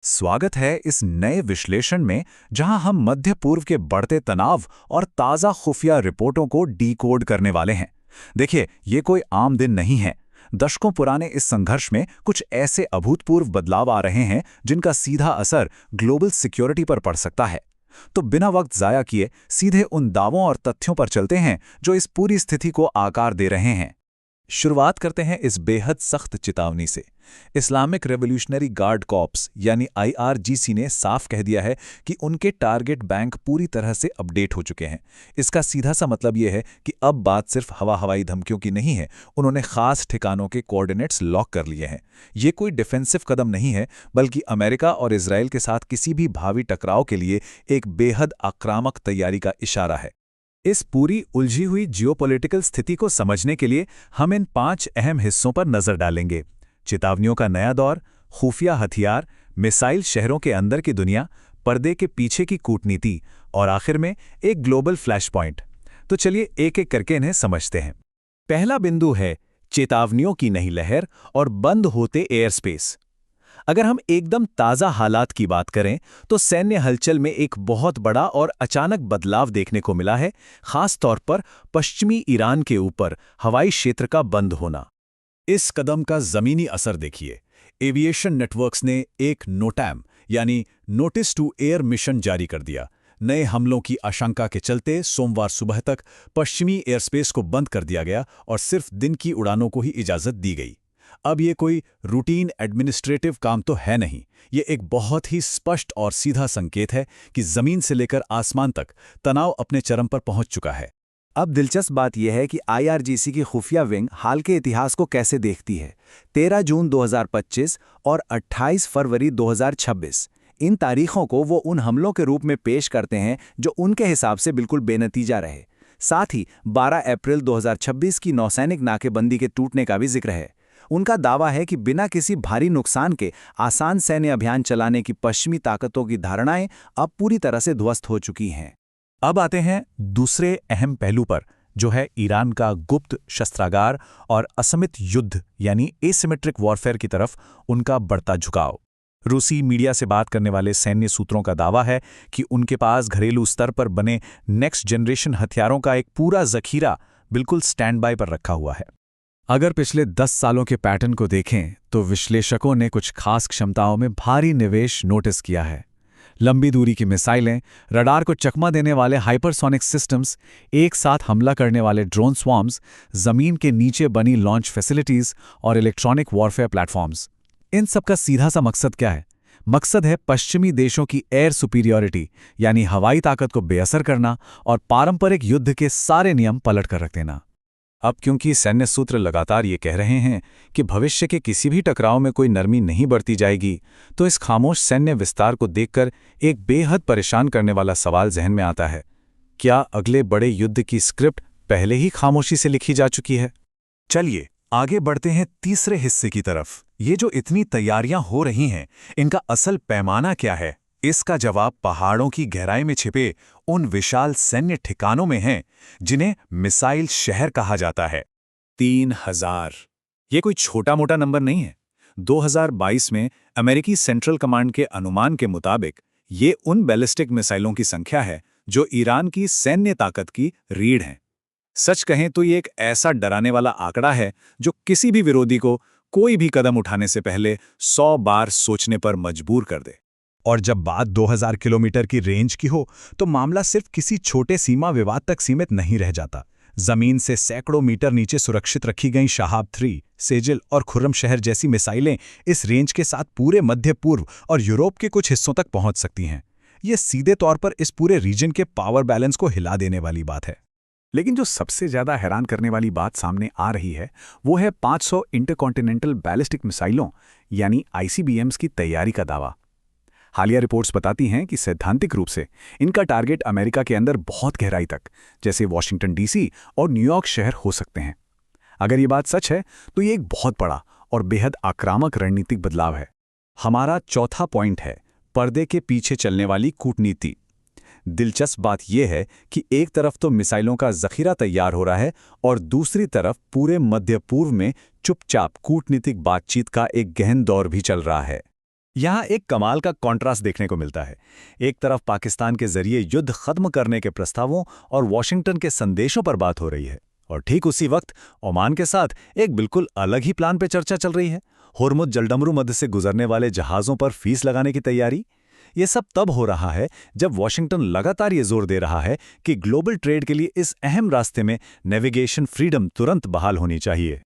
स्वागत है इस नए विश्लेषण में जहां हम मध्य पूर्व के बढ़ते तनाव और ताज़ा खुफिया रिपोर्टों को डीकोड करने वाले हैं। देखिए, ये कोई आम दिन नहीं है। दशकों पुराने इस संघर्ष में कुछ ऐसे अभूतपूर्व बदलाव आ रहे हैं जिनका सीधा असर ग्लोबल सिक्योरिटी पर पड़ सकता है। तो बिना वक्त ज़ाया किए सीधे उन दावों और तथ्यों पर चलते हैं जो इस पूरी स्थिति को आकार दे रहे हैं। शुरुआत करते हैं इस बेहद सख्त चेतावनी से। इस्लामिक रेवोल्यूशनरी गार्ड कॉर्प्स यानी आईआरजीसी ने साफ कह दिया है कि उनके टारगेट बैंक पूरी तरह से अपडेट हो चुके हैं। इसका सीधा सा मतलब यह है कि अब बात सिर्फ हवाई धमकियों की नहीं है, उन्होंने खास ठिकानों के कोऑर्डिनेट्स लॉक कर लिए हैं। ये कोई डिफेंसिव कदम नहीं है, बल्कि अमेरिका और इजराइल के साथ किसी भी भावी टकराव के लिए एक बेहद आक्रामक तैयारी का इशारा है। इस पूरी उलझी हुई जियोपॉलिटिकल स्थिति को समझने के लिए हम इन 5 अहम हिस्सों पर नजर डालेंगे। चेतावनियों का नया दौर, खुफिया हथियार, मिसाइल शहरों के अंदर की दुनिया, पर्दे के पीछे की कूटनीति और आखिर में एक ग्लोबल फ्लैश पॉइंट। तो चलिए एक एक करके इन्हें समझते हैं। पहला बिंदु है चेतावनियों की नई लहर और बंद होते एयर स्पेस। अगर हम एकदम ताज़ा हालात की बात करें तो सैन्य हलचल में एक बहुत बड़ा और अचानक बदलाव देखने को मिला है, खास तौर पर पश्चिमी ईरान के ऊपर हवाई क्षेत्र का बंद होना। इस कदम का ज़मीनी असर देखिए। एविएशन नेटवर्क्स ने एक नोटैम यानी नोटिस टू एयर मिशन जारी कर दिया। नए हमलों की आशंका के चलते सोमवार सुबह तक पश्चिमी एयरस्पेस को बंद कर दिया गया और सिर्फ दिन की उड़ानों को ही इजाज़त दी गई। अब ये कोई रूटीन एडमिनिस्ट्रेटिव काम तो है नहीं, ये एक बहुत ही स्पष्ट और सीधा संकेत है कि जमीन से लेकर आसमान तक तनाव अपने चरम पर पहुंच चुका है। अब दिलचस्प बात यह है कि आईआरजीसी की खुफिया विंग हाल के इतिहास को कैसे देखती है। 13 जून 2025 और 28 फरवरी 2026 इन तारीखों को वो उन हमलों के रूप में पेश करते हैं जो उनके हिसाब से बिल्कुल बेनतीजा रहे। साथ ही 12 अप्रैल 2026 की नौसैनिक नाकेबंदी के टूटने का भी जिक्र है। उनका दावा है कि बिना किसी भारी नुकसान के आसान सैन्य अभियान चलाने की पश्चिमी ताकतों की धारणाएं अब पूरी तरह से ध्वस्त हो चुकी हैं। अब आते हैं दूसरे अहम पहलू पर, जो है ईरान का गुप्त शस्त्रागार और असमित युद्ध यानी एसिमेट्रिक वॉरफेयर की तरफ उनका बढ़ता झुकाव। रूसी मीडिया से बात करने वाले सैन्य सूत्रों का दावा है कि उनके पास घरेलू स्तर पर बने नेक्स्ट जनरेशन हथियारों का एक पूरा जखीरा बिल्कुल स्टैंड बाय पर रखा हुआ है। अगर पिछले 10 सालों के पैटर्न को देखें तो विश्लेषकों ने कुछ खास क्षमताओं में भारी निवेश नोटिस किया है। लंबी दूरी की मिसाइलें, रडार को चकमा देने वाले हाइपरसोनिक सिस्टम्स, एक साथ हमला करने वाले ड्रोन स्वॉर्म्स, जमीन के नीचे बनी लॉन्च फैसिलिटीज और इलेक्ट्रॉनिक वॉरफेयर प्लेटफॉर्म्स। इन सब का सीधा सा मकसद क्या है? मकसद है पश्चिमी देशों की एयर सुपीरियरिटी यानी हवाई ताकत को बेअसर करना और पारंपरिक युद्ध के सारे नियम पलट कर रख देना। अब क्योंकि सैन्य सूत्र लगातार ये कह रहे हैं कि भविष्य के किसी भी टकराव में कोई नरमी नहीं बरती जाएगी, तो इस खामोश सैन्य विस्तार को देखकर एक बेहद परेशान करने वाला सवाल जहन में आता है। क्या अगले बड़े युद्ध की स्क्रिप्ट पहले ही खामोशी से लिखी जा चुकी है? चलिए आगे बढ़ते हैं तीसरे हिस्से की तरफ। ये जो इतनी तैयारियां हो रही हैं, इनका असल पैमाना क्या है? इसका जवाब पहाड़ों की गहराई में छिपे उन विशाल सैन्य ठिकानों में है जिन्हें मिसाइल शहर कहा जाता है। 3000 ये कोई छोटा मोटा नंबर नहीं है। 2022 में अमेरिकी सेंट्रल कमांड के अनुमान के मुताबिक ये उन बैलिस्टिक मिसाइलों की संख्या है जो ईरान की सैन्य ताकत की रीढ़ है। सच कहें तो ये एक ऐसा डराने वाला आंकड़ा है जो किसी भी विरोधी को कोई भी कदम उठाने से पहले 100 बार सोचने पर मजबूर कर दे। और जब बात 2000 किलोमीटर की रेंज की हो तो मामला सिर्फ किसी छोटे सीमा विवाद तक सीमित नहीं रह जाता। जमीन से सैकड़ों मीटर नीचे सुरक्षित रखी गई शाहाब 3, सेजिल और खुर्रम शहर जैसी मिसाइलें इस रेंज के साथ पूरे मध्य पूर्व और यूरोप के कुछ हिस्सों तक पहुंच सकती हैं। ये सीधे तौर पर इस पूरे रीजन के पावर बैलेंस को हिला देने वाली बात है। लेकिन जो सबसे ज्यादा हैरान करने वाली बात सामने आ रही है वो है 500 इंटरकॉन्टिनेंटल बैलिस्टिक मिसाइलों यानी आईसीबीएम्स की तैयारी का दावा। हालिया रिपोर्ट्स बताती हैं कि सैद्धांतिक रूप से इनका टारगेट अमेरिका के अंदर बहुत गहराई तक, जैसे वॉशिंगटन डीसी और न्यूयॉर्क शहर हो सकते हैं। अगर ये बात सच है तो ये एक बहुत बड़ा और बेहद आक्रामक रणनीतिक बदलाव है। हमारा चौथा पॉइंट है पर्दे के पीछे चलने वाली कूटनीति। दिलचस्प बात यह है कि एक तरफ तो मिसाइलों का जखीरा तैयार हो रहा है और दूसरी तरफ पूरे मध्य पूर्व में चुपचाप कूटनीतिक बातचीत का एक गहन दौर भी चल रहा है। यहाँ एक कमाल का कॉन्ट्रास्ट देखने को मिलता है। एक तरफ पाकिस्तान के जरिए युद्ध खत्म करने के प्रस्तावों और वॉशिंगटन के संदेशों पर बात हो रही है, और ठीक उसी वक्त ओमान के साथ एक बिल्कुल अलग ही प्लान पे चर्चा चल रही है। होर्मुज जलडमरू मध्य से गुजरने वाले जहाज़ों पर फीस लगाने की तैयारी। ये सब तब हो रहा है जब वॉशिंगटन लगातार ये जोर दे रहा है कि ग्लोबल ट्रेड के लिए इस अहम रास्ते में नेविगेशन फ्रीडम तुरंत बहाल होनी चाहिए।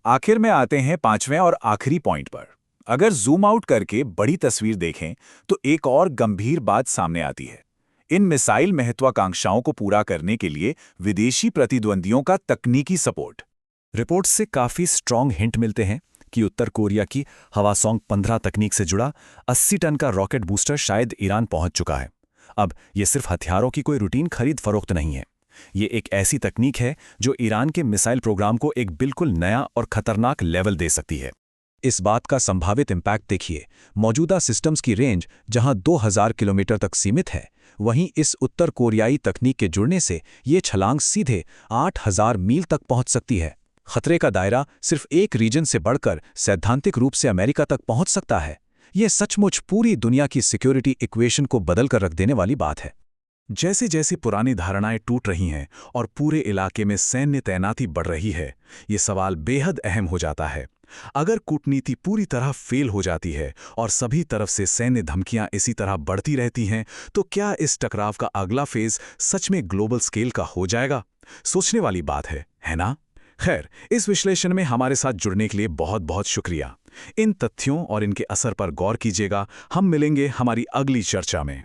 आखिर में आते हैं पांचवें और आखिरी पॉइंट पर। अगर जूम आउट करके बड़ी तस्वीर देखें तो एक और गंभीर बात सामने आती है। इन मिसाइल महत्वाकांक्षाओं को पूरा करने के लिए विदेशी प्रतिद्वंदियों का तकनीकी सपोर्ट। रिपोर्ट्स से काफ़ी स्ट्रॉन्ग हिंट मिलते हैं कि उत्तर कोरिया की हवासोंग 15 तकनीक से जुड़ा 80 टन का रॉकेट बूस्टर शायद ईरान पहुंच चुका है। अब ये सिर्फ हथियारों की कोई रूटीन खरीद फरोख्त नहीं है। ये एक ऐसी तकनीक है जो ईरान के मिसाइल प्रोग्राम को एक बिल्कुल नया और खतरनाक लेवल दे सकती है। इस बात का संभावित इम्पैक्ट देखिए। मौजूदा सिस्टम्स की रेंज जहां 2000 किलोमीटर तक सीमित है, वहीं इस उत्तर कोरियाई तकनीक के जुड़ने से ये छलांग सीधे 8000 मील तक पहुंच सकती है। खतरे का दायरा सिर्फ एक रीजन से बढ़कर सैद्धांतिक रूप से अमेरिका तक पहुंच सकता है। ये सचमुच पूरी दुनिया की सिक्योरिटी इक्वेशन को बदल कर रख देने वाली बात है। जैसे जैसे पुरानी धारणाएं टूट रही हैं और पूरे इलाके में सैन्य तैनाती बढ़ रही है, ये सवाल बेहद अहम हो जाता है। अगर कूटनीति पूरी तरह फेल हो जाती है और सभी तरफ से सैन्य धमकियां इसी तरह बढ़ती रहती हैं, तो क्या इस टकराव का अगला फेज सच में ग्लोबल स्केल का हो जाएगा? सोचने वाली बात है ना? खैर, इस विश्लेषण में हमारे साथ जुड़ने के लिए बहुत बहुत शुक्रिया। इन तथ्यों और इनके असर पर गौर कीजिएगा। हम मिलेंगे हमारी अगली चर्चा में।